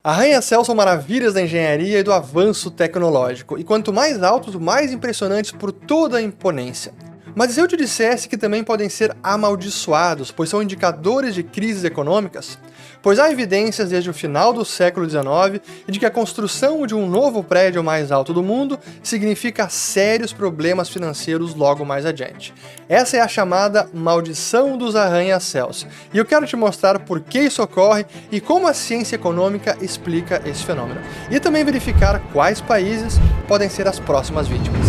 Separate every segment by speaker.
Speaker 1: Arranha-céus são maravilhas da engenharia e do avanço tecnológico, e quanto mais altos, mais impressionantes por toda a imponência. Mas e se eu te dissesse que também podem ser amaldiçoados, pois são indicadores de crises econômicas? Pois há evidências desde o final do século XIX de que a construção de um novo prédio mais alto do mundo significa sérios problemas financeiros logo mais adiante. Essa é a chamada maldição dos arranha-céus, e eu quero te mostrar por que isso ocorre e como a ciência econômica explica esse fenômeno. E também verificar quais países podem ser as próximas vítimas.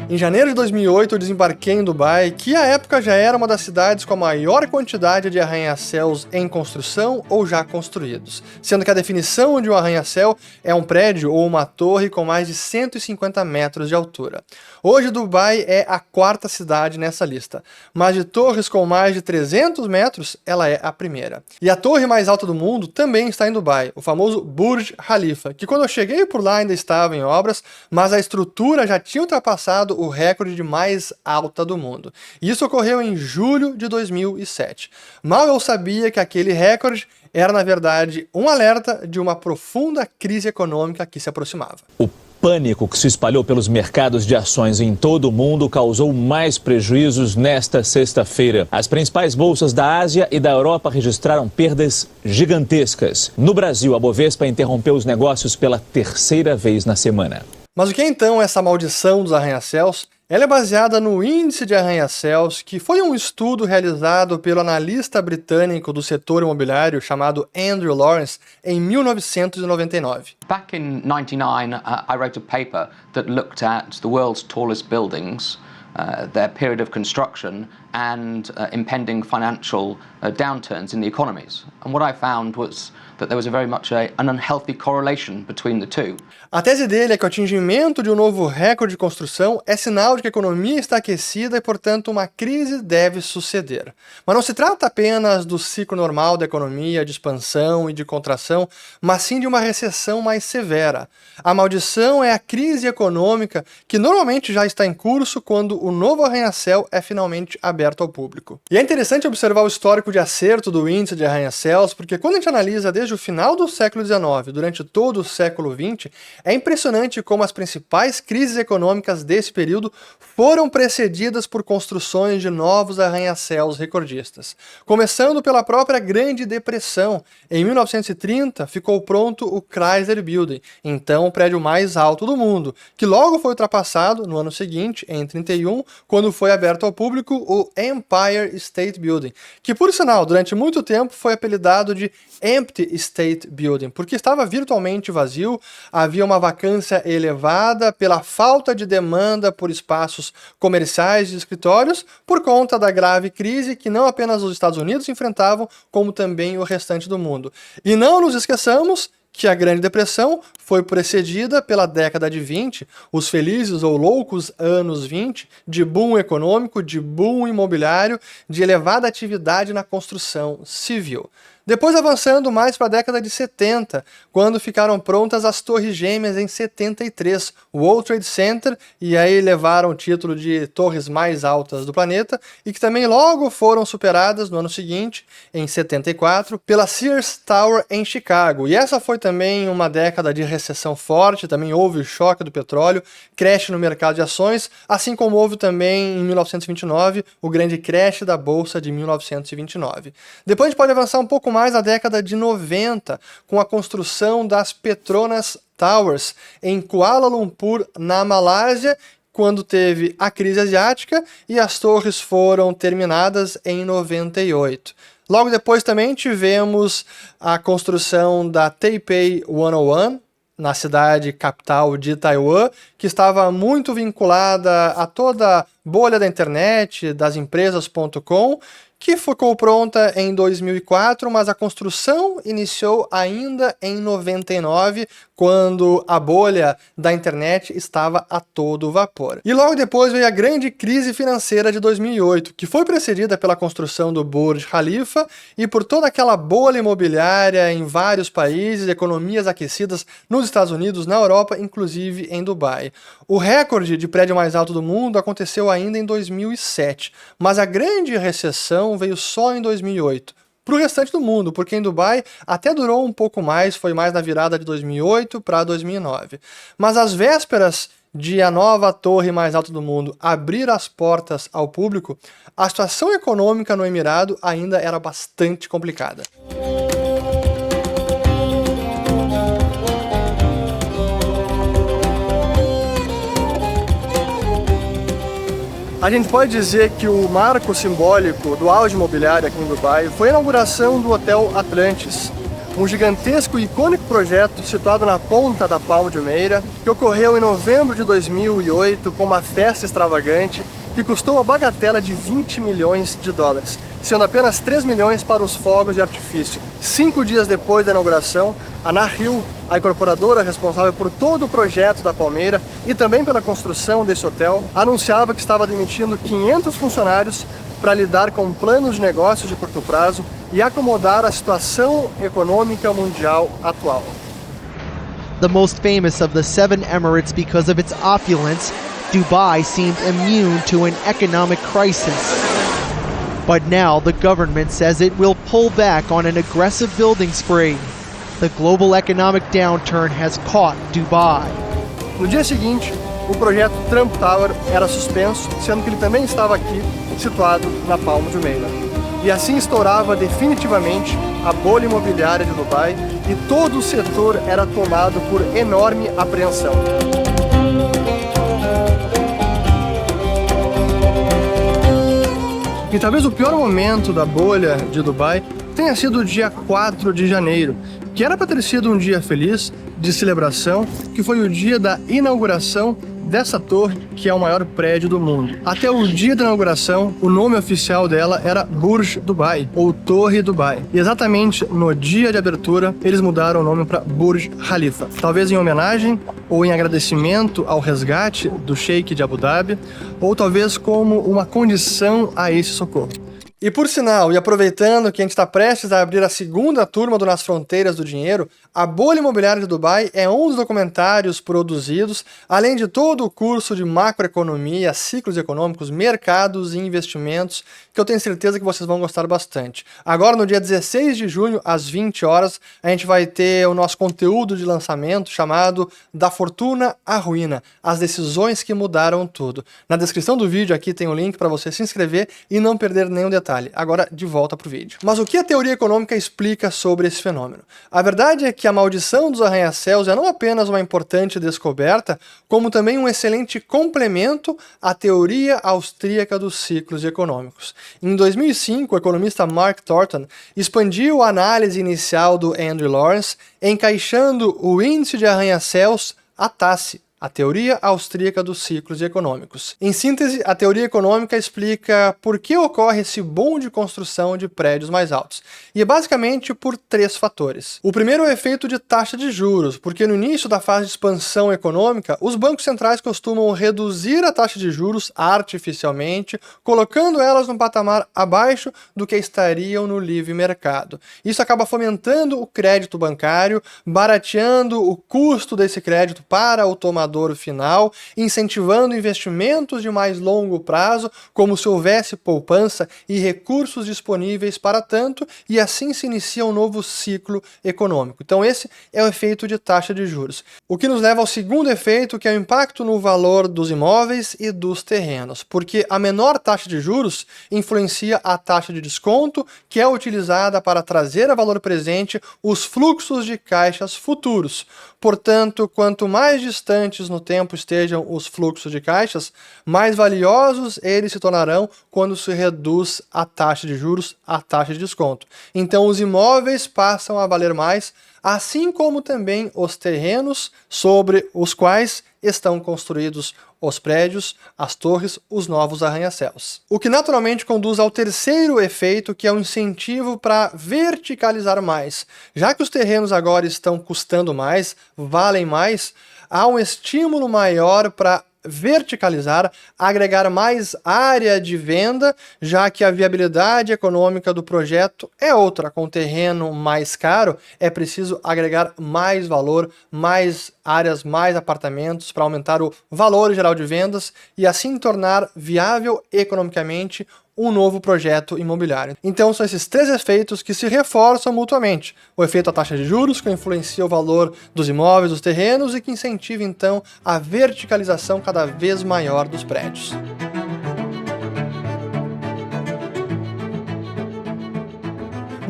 Speaker 1: Em janeiro de 2008, eu desembarquei em Dubai, que à época já era uma das cidades com a maior quantidade de arranha-céus em construção ou já construídos, sendo que a definição de um arranha-céu é um prédio ou uma torre com mais de 150 metros de altura. Hoje, Dubai é a quarta cidade nessa lista, mas de torres com mais de 300 metros, ela é a primeira. E a torre mais alta do mundo também está em Dubai, o famoso Burj Khalifa, que quando eu cheguei por lá ainda estava em obras, mas a estrutura já tinha ultrapassado o recorde de mais alta do mundo. E isso ocorreu em julho de 2007. Mal eu sabia que aquele recorde era, na verdade, um alerta de uma profunda crise econômica que se aproximava.
Speaker 2: O pânico que se espalhou pelos mercados de ações em todo o mundo causou mais prejuízos nesta sexta-feira. As principais bolsas da Ásia e da Europa registraram perdas gigantescas. No Brasil, a Bovespa interrompeu os negócios pela terceira vez na semana.
Speaker 1: Mas o que é então essa maldição dos arranha-céus? Ela é baseada no índice de arranha-céus, que foi um estudo realizado pelo analista britânico do setor imobiliário chamado Andrew Lawrence em 1999.
Speaker 3: Back in 99, I wrote a paper that looked at the world's tallest buildings, their period of construction and impending financial downturns in the economies. And what I found was that there was very much an unhealthy correlation between the two.
Speaker 1: A tese dele é que o atingimento de um novo recorde de construção é sinal de que a economia está aquecida e, portanto, uma crise deve suceder. Mas não se trata apenas do ciclo normal da economia, de expansão e de contração, mas sim de uma recessão mais severa. A maldição é a crise econômica que normalmente já está em curso quando o novo arranha-céu é finalmente aberto ao público. E é interessante observar o histórico de acerto do índice de arranha-céus, porque quando a gente analisa desde o final do século XIX, durante todo o século XX, é impressionante como as principais crises econômicas desse período foram precedidas por construções de novos arranha-céus recordistas. Começando pela própria Grande Depressão. Em 1930, ficou pronto o Chrysler Building, então o prédio mais alto do mundo, que logo foi ultrapassado no ano seguinte, em 31, quando foi aberto ao público o Empire State Building, que por sinal, durante muito tempo foi apelidado de Empty State Building, porque estava virtualmente vazio, havia uma vacância elevada pela falta de demanda por espaços comerciais e escritórios por conta da grave crise que não apenas os Estados Unidos enfrentavam, como também o restante do mundo. E não nos esqueçamos que a Grande Depressão foi precedida pela década de 20, os felizes ou loucos anos 20, de boom econômico, de boom imobiliário, de elevada atividade na construção civil. Depois avançando mais para a década de 70, quando ficaram prontas as Torres Gêmeas em 73, o World Trade Center, e aí levaram o título de torres mais altas do planeta, e que também logo foram superadas no ano seguinte, em 74, pela Sears Tower em Chicago. E essa foi também uma década de recessão forte, também houve o choque do petróleo, crash no mercado de ações, assim como houve também em 1929 o grande crash da Bolsa de 1929. Depois a gente pode avançar um pouco mais na década de 90, com a construção das Petronas Towers em Kuala Lumpur, na Malásia, quando teve a crise asiática e as torres foram terminadas em 98. Logo depois também tivemos a construção da Taipei 101, na cidade capital de Taiwan, que estava muito vinculada a toda a bolha da internet, das empresas.com, que ficou pronta em 2004, mas a construção iniciou ainda em 99, quando a bolha da internet estava a todo vapor. E logo depois veio a grande crise financeira de 2008, que foi precedida pela construção do Burj Khalifa e por toda aquela bolha imobiliária em vários países, economias aquecidas nos Estados Unidos, na Europa, inclusive em Dubai. O recorde de prédio mais alto do mundo aconteceu ainda em 2007, mas a grande recessão veio só em 2008. Para o restante do mundo, porque em Dubai até durou um pouco mais, foi mais na virada de 2008 para 2009. Mas às vésperas de a nova torre mais alta do mundo abrir as portas ao público, a situação econômica no Emirado ainda era bastante complicada. A gente pode dizer que o marco simbólico do auge imobiliário aqui em Dubai foi a inauguração do Hotel Atlantis, um gigantesco e icônico projeto situado na ponta da Palma de Jumeirah, que ocorreu em novembro de 2008 com uma festa extravagante que custou a bagatela de 20 milhões de dólares, sendo apenas 3 milhões para os fogos de artifício. 5 dias depois da inauguração, a Nahil, a incorporadora responsável por todo o projeto da Palmeira e também pela construção desse hotel, anunciava que estava demitindo 500 funcionários para lidar com planos de negócios de curto prazo e acomodar a situação econômica mundial atual.
Speaker 4: The most famous of the 7 emirates because of its opulence, Dubai seemed immune to an economic crisis. But now the government says it will pull back on an aggressive building spree. The global economic downturn has caught Dubai.
Speaker 1: No dia seguinte, o projeto Trump Tower era suspenso, sendo que ele também estava aqui, situado na Palma de Jumeirah. E assim estourava definitivamente a bolha imobiliária de Dubai e todo o setor era tomado por enorme apreensão. E talvez o pior momento da bolha de Dubai tenha sido o dia 4 de janeiro, que era para ter sido um dia feliz, de celebração, que foi o dia da inauguração dessa torre, que é o maior prédio do mundo. Até o dia da inauguração, o nome oficial dela era Burj Dubai, ou Torre Dubai. E exatamente no dia de abertura, eles mudaram o nome para Burj Khalifa. Talvez em homenagem ou em agradecimento ao resgate do Sheik de Abu Dhabi, ou talvez como uma condição a esse socorro. E por sinal, e aproveitando que a gente está prestes a abrir a segunda turma do Nas Fronteiras do Dinheiro, a bolha imobiliária de Dubai é um dos documentários produzidos, além de todo o curso de macroeconomia, ciclos econômicos, mercados e investimentos, que eu tenho certeza que vocês vão gostar bastante. Agora, no dia 16 de junho, às 20 horas, a gente vai ter o nosso conteúdo de lançamento chamado Da Fortuna à Ruína, as decisões que mudaram tudo. Na descrição do vídeo aqui tem o link para você se inscrever e não perder nenhum detalhe. Agora, de volta para o vídeo. Mas o que a teoria econômica explica sobre esse fenômeno? A verdade é que a maldição dos arranha-céus é não apenas uma importante descoberta, como também um excelente complemento à teoria austríaca dos ciclos econômicos. Em 2005, o economista Mark Thornton expandiu a análise inicial do Andrew Lawrence, encaixando o índice de arranha-céus à TACE, a teoria austríaca dos ciclos econômicos. Em síntese, a teoria econômica explica por que ocorre esse boom de construção de prédios mais altos. E é basicamente por 3 fatores. O primeiro é o efeito de taxa de juros, porque no início da fase de expansão econômica, os bancos centrais costumam reduzir a taxa de juros artificialmente, colocando elas num patamar abaixo do que estariam no livre mercado. Isso acaba fomentando o crédito bancário, barateando o custo desse crédito para o tomador final, incentivando investimentos de mais longo prazo, como se houvesse poupança e recursos disponíveis para tanto, e assim se inicia um novo ciclo econômico. Então esse é o efeito de taxa de juros. O que nos leva ao segundo efeito, que é o impacto no valor dos imóveis e dos terrenos, porque a menor taxa de juros influencia a taxa de desconto, que é utilizada para trazer a valor presente os fluxos de caixas futuros. Portanto, quanto mais distantes presentes no tempo estejam os fluxos de caixas, mais valiosos eles se tornarão quando se reduz a taxa de juros, a taxa de desconto. Então os imóveis passam a valer mais, assim como também os terrenos sobre os quais estão construídos os prédios, as torres, os novos arranha-céus. O que naturalmente conduz ao terceiro efeito, que é o incentivo para verticalizar mais. Já que os terrenos agora estão custando mais, valem mais, há um estímulo maior para verticalizar, agregar mais área de venda, já que a viabilidade econômica do projeto é outra. Com terreno mais caro, é preciso agregar mais valor, mais áreas, mais apartamentos para aumentar o valor geral de vendas e assim tornar viável economicamente um novo projeto imobiliário. Então são esses três efeitos que se reforçam mutuamente. O efeito da taxa de juros, que influencia o valor dos imóveis, dos terrenos e que incentiva então a verticalização cada vez maior dos prédios.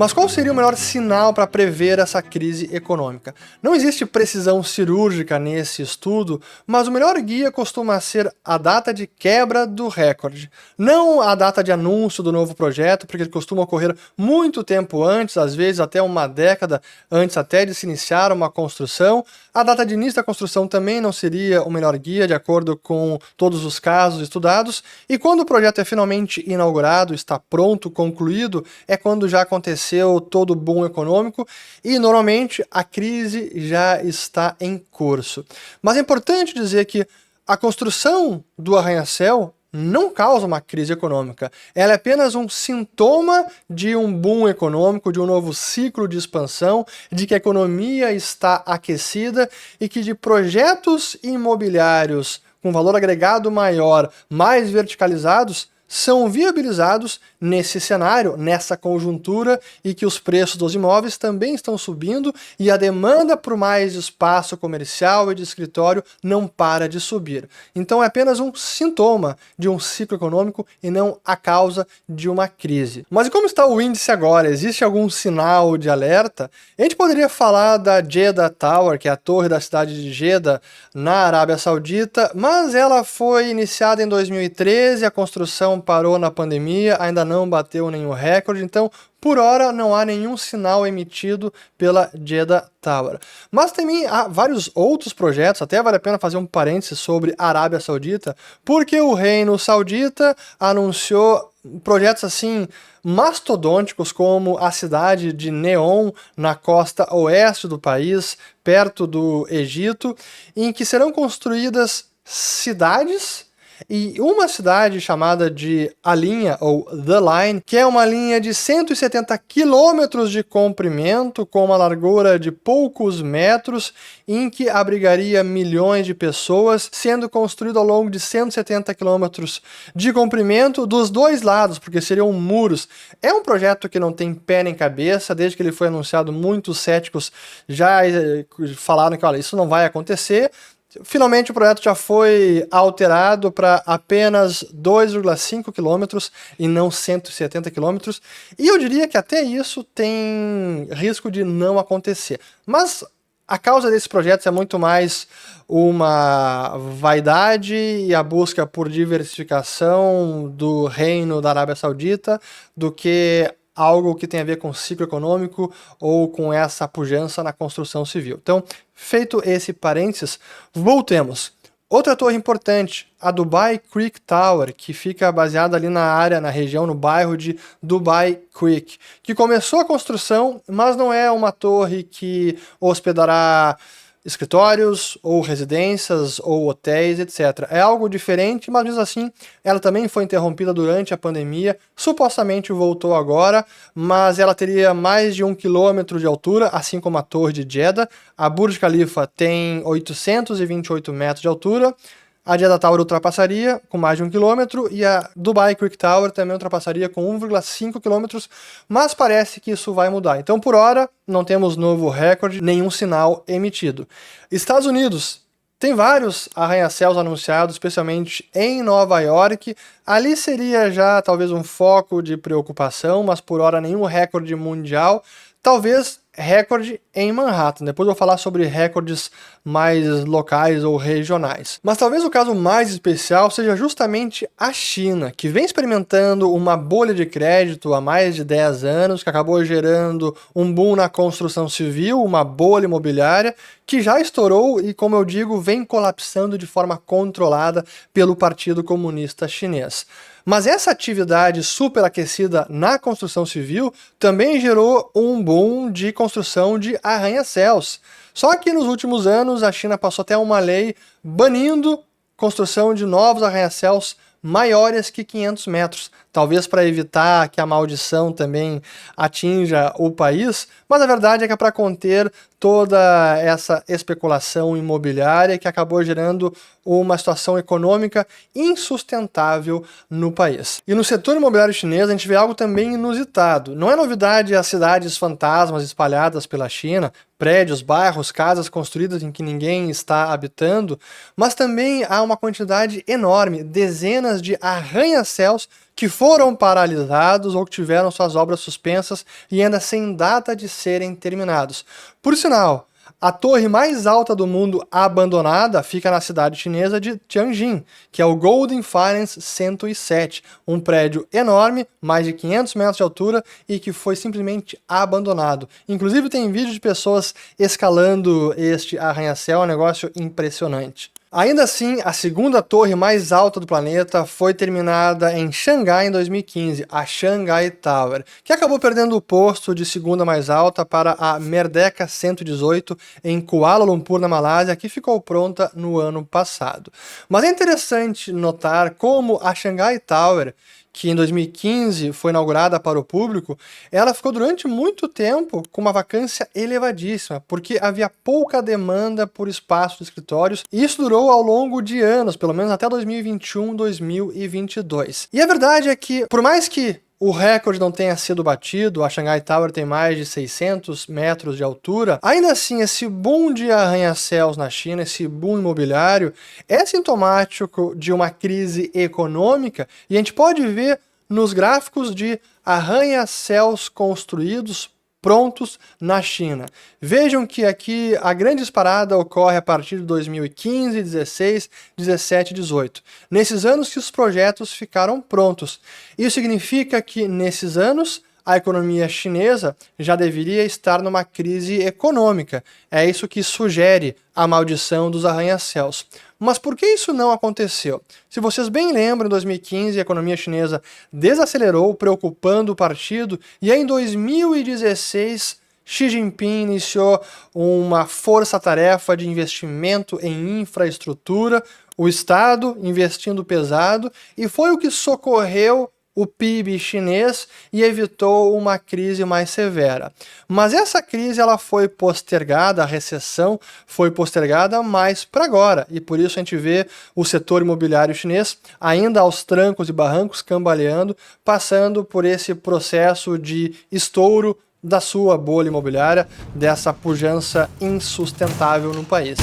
Speaker 1: Mas qual seria o melhor sinal para prever essa crise econômica? Não existe precisão cirúrgica nesse estudo, mas o melhor guia costuma ser a data de quebra do recorde. Não a data de anúncio do novo projeto, porque ele costuma ocorrer muito tempo antes, às vezes até uma década antes até de se iniciar uma construção. A data de início da construção também não seria o melhor guia, de acordo com todos os casos estudados. E quando o projeto é finalmente inaugurado, está pronto, concluído, é quando já aconteceu todo o boom econômico e normalmente a crise já está em curso. Mas é importante dizer que a construção do arranha-céu não causa uma crise econômica. Ela é apenas um sintoma de um boom econômico, de um novo ciclo de expansão, de que a economia está aquecida e que de projetos imobiliários com valor agregado maior, mais verticalizados, são viabilizados nesse cenário, nessa conjuntura, e que os preços dos imóveis também estão subindo e a demanda por mais espaço comercial e de escritório não para de subir. Então é apenas um sintoma de um ciclo econômico e não a causa de uma crise. Mas e como está o índice agora? Existe algum sinal de alerta? A gente poderia falar da Jeddah Tower, que é a torre da cidade de Jeddah, na Arábia Saudita, mas ela foi iniciada em 2013, a construção parou na pandemia, ainda não bateu nenhum recorde, então por hora não há nenhum sinal emitido pela Jeddah Tower. Mas também há vários outros projetos, até vale a pena fazer um parênteses sobre a Arábia Saudita, porque o Reino Saudita anunciou projetos assim mastodônticos como a cidade de Neom, na costa oeste do país, perto do Egito, em que serão construídas cidades e uma cidade chamada de A Linha, ou The Line, que é uma linha de 170 quilômetros de comprimento, com uma largura de poucos metros, em que abrigaria milhões de pessoas, sendo construído ao longo de 170 quilômetros de comprimento dos dois lados, porque seriam muros. É um projeto que não tem pé nem cabeça, desde que ele foi anunciado, muitos céticos já falaram que, olha, isso não vai acontecer. Finalmente o projeto já foi alterado para apenas 2,5 km e não 170 km, e eu diria que até isso tem risco de não acontecer. Mas a causa desses projetos é muito mais uma vaidade e a busca por diversificação do reino da Arábia Saudita do que algo que tem a ver com ciclo econômico ou com essa pujança na construção civil. Então, feito esse parênteses, voltemos. Outra torre importante, a Dubai Creek Tower, que fica baseada ali na área, na região, no bairro de Dubai Creek, que começou a construção, mas não é uma torre que hospedará escritórios, ou residências, ou hotéis, etc. É algo diferente, mas mesmo assim, ela também foi interrompida durante a pandemia, supostamente voltou agora, mas ela teria mais de 1 quilômetro de altura, assim como a torre de Jeddah. A Burj Khalifa tem 828 metros de altura, a Jeddah Tower ultrapassaria com mais de 1 quilômetro e a Dubai Creek Tower também ultrapassaria com 1,5 quilômetros, mas parece que isso vai mudar. Então, por hora, não temos novo recorde, nenhum sinal emitido. Estados Unidos tem vários arranha-céus anunciados, especialmente em Nova York. Ali seria já talvez um foco de preocupação, mas por hora nenhum recorde mundial. Talvez recorde em Manhattan. Depois eu vou falar sobre recordes mais locais ou regionais. Mas talvez o caso mais especial seja justamente a China, que vem experimentando uma bolha de crédito há mais de 10 anos, que acabou gerando um boom na construção civil, uma bolha imobiliária, que já estourou e, como eu digo, vem colapsando de forma controlada pelo Partido Comunista Chinês. Mas essa atividade superaquecida na construção civil também gerou um boom de construção de arranha-céus. Só que nos últimos anos a China passou até uma lei banindo construção de novos arranha-céus maiores que 500 metros, talvez para evitar que a maldição também atinja o país, mas a verdade é que é para conter toda essa especulação imobiliária que acabou gerando uma situação econômica insustentável no país. E no setor imobiliário chinês a gente vê algo também inusitado. Não é novidade as cidades fantasmas espalhadas pela China, prédios, bairros, casas construídas em que ninguém está habitando, mas também há uma quantidade enorme, dezenas de arranha-céus que foram paralisados ou que tiveram suas obras suspensas e ainda sem data de serem terminados. Por sinal, a torre mais alta do mundo abandonada fica na cidade chinesa de Tianjin, que é o Golden Finance 107, um prédio enorme, mais de 500 metros de altura e que foi simplesmente abandonado. Inclusive tem vídeo de pessoas escalando este arranha-céu, é um negócio impressionante. Ainda assim, a segunda torre mais alta do planeta foi terminada em Xangai em 2015, a Shanghai Tower, que acabou perdendo o posto de segunda mais alta para a Merdeka 118 em Kuala Lumpur, na Malásia, que ficou pronta no ano passado. Mas é interessante notar como a Shanghai Tower, que em 2015 foi inaugurada para o público, ela ficou durante muito tempo com uma vacância elevadíssima, porque havia pouca demanda por espaço de escritórios, e isso durou ao longo de anos, pelo menos até 2021, 2022. E a verdade é que, por mais que o recorde não tenha sido batido, a Shanghai Tower tem mais de 600 metros de altura, ainda assim esse boom de arranha-céus na China, esse boom imobiliário, é sintomático de uma crise econômica e a gente pode ver nos gráficos de arranha-céus construídos prontos na China. Vejam que aqui a grande disparada ocorre a partir de 2015, 16, 17 e 18. Nesses anos que os projetos ficaram prontos. Isso significa que nesses anos a economia chinesa já deveria estar numa crise econômica. É isso que sugere a maldição dos arranha-céus. Mas por que isso não aconteceu? Se vocês bem lembram, em 2015 a economia chinesa desacelerou, preocupando o partido, e aí em 2016 Xi Jinping iniciou uma força-tarefa de investimento em infraestrutura, o Estado investindo pesado, e foi o que socorreu o PIB chinês e evitou uma crise mais severa. Mas essa crise ela foi postergada, a recessão foi postergada mais para agora, e por isso a gente vê o setor imobiliário chinês ainda aos trancos e barrancos, cambaleando, passando por esse processo de estouro da sua bolha imobiliária, dessa pujança insustentável no país.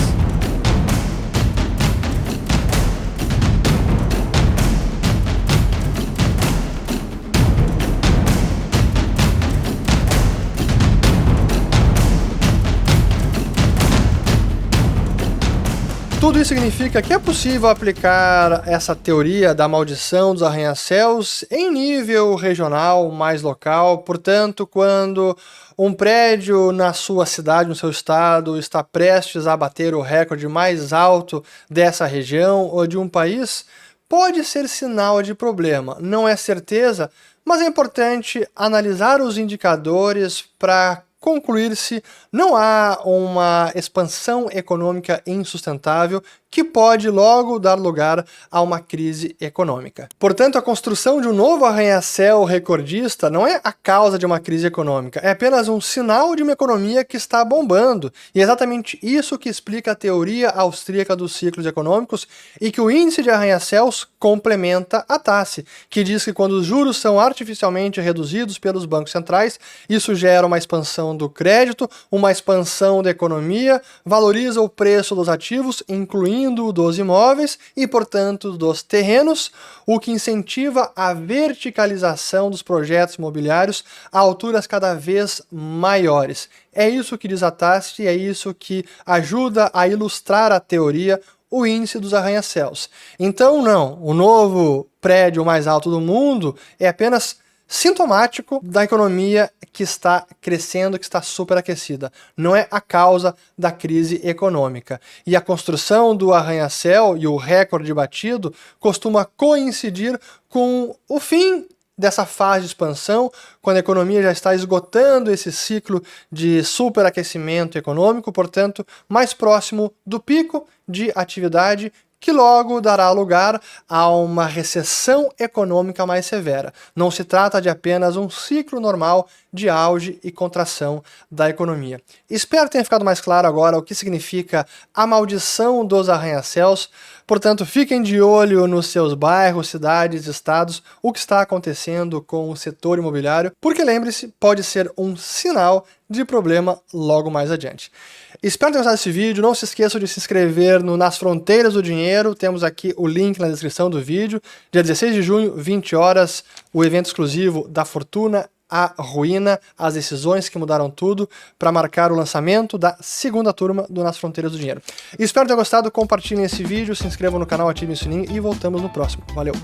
Speaker 1: Tudo isso significa que é possível aplicar essa teoria da maldição dos arranha-céus em nível regional, mais local. Portanto, quando um prédio na sua cidade, no seu estado, está prestes a bater o recorde mais alto dessa região ou de um país, pode ser sinal de problema. Não é certeza, mas é importante analisar os indicadores para concluir se não há uma expansão econômica insustentável que pode logo dar lugar a uma crise econômica. Portanto, a construção de um novo arranha-céu recordista não é a causa de uma crise econômica, é apenas um sinal de uma economia que está bombando. E é exatamente isso que explica a teoria austríaca dos ciclos econômicos e que o índice de arranha-céus complementa a TASE, que diz que quando os juros são artificialmente reduzidos pelos bancos centrais, isso gera uma expansão do crédito, uma expansão da economia, valoriza o preço dos ativos, incluindo incluindo dos imóveis e, portanto, dos terrenos, o que incentiva a verticalização dos projetos imobiliários a alturas cada vez maiores. É isso que diz a Tasti, é isso que ajuda a ilustrar a teoria, o índice dos arranha-céus. Então, não, o novo prédio mais alto do mundo é apenas sintomático da economia que está crescendo, que está superaquecida. Não é a causa da crise econômica. E a construção do arranha-céu e o recorde batido costuma coincidir com o fim dessa fase de expansão, quando a economia já está esgotando esse ciclo de superaquecimento econômico, portanto, mais próximo do pico de atividade, que logo dará lugar a uma recessão econômica mais severa. Não se trata de apenas um ciclo normal de auge e contração da economia. Espero que tenha ficado mais claro agora o que significa a maldição dos arranha-céus. Portanto, fiquem de olho nos seus bairros, cidades, estados, o que está acontecendo com o setor imobiliário, porque lembre-se, pode ser um sinal de problema logo mais adiante. Espero ter gostado desse vídeo, não se esqueçam de se inscrever no Nas Fronteiras do Dinheiro, temos aqui o link na descrição do vídeo. Dia 16 de junho, 20 horas, o evento exclusivo da Fortuna à Ruína, as decisões que mudaram tudo, para marcar o lançamento da segunda turma do Nas Fronteiras do Dinheiro. Espero ter gostado, compartilhem esse vídeo, se inscrevam no canal, ativem o sininho e voltamos no próximo. Valeu!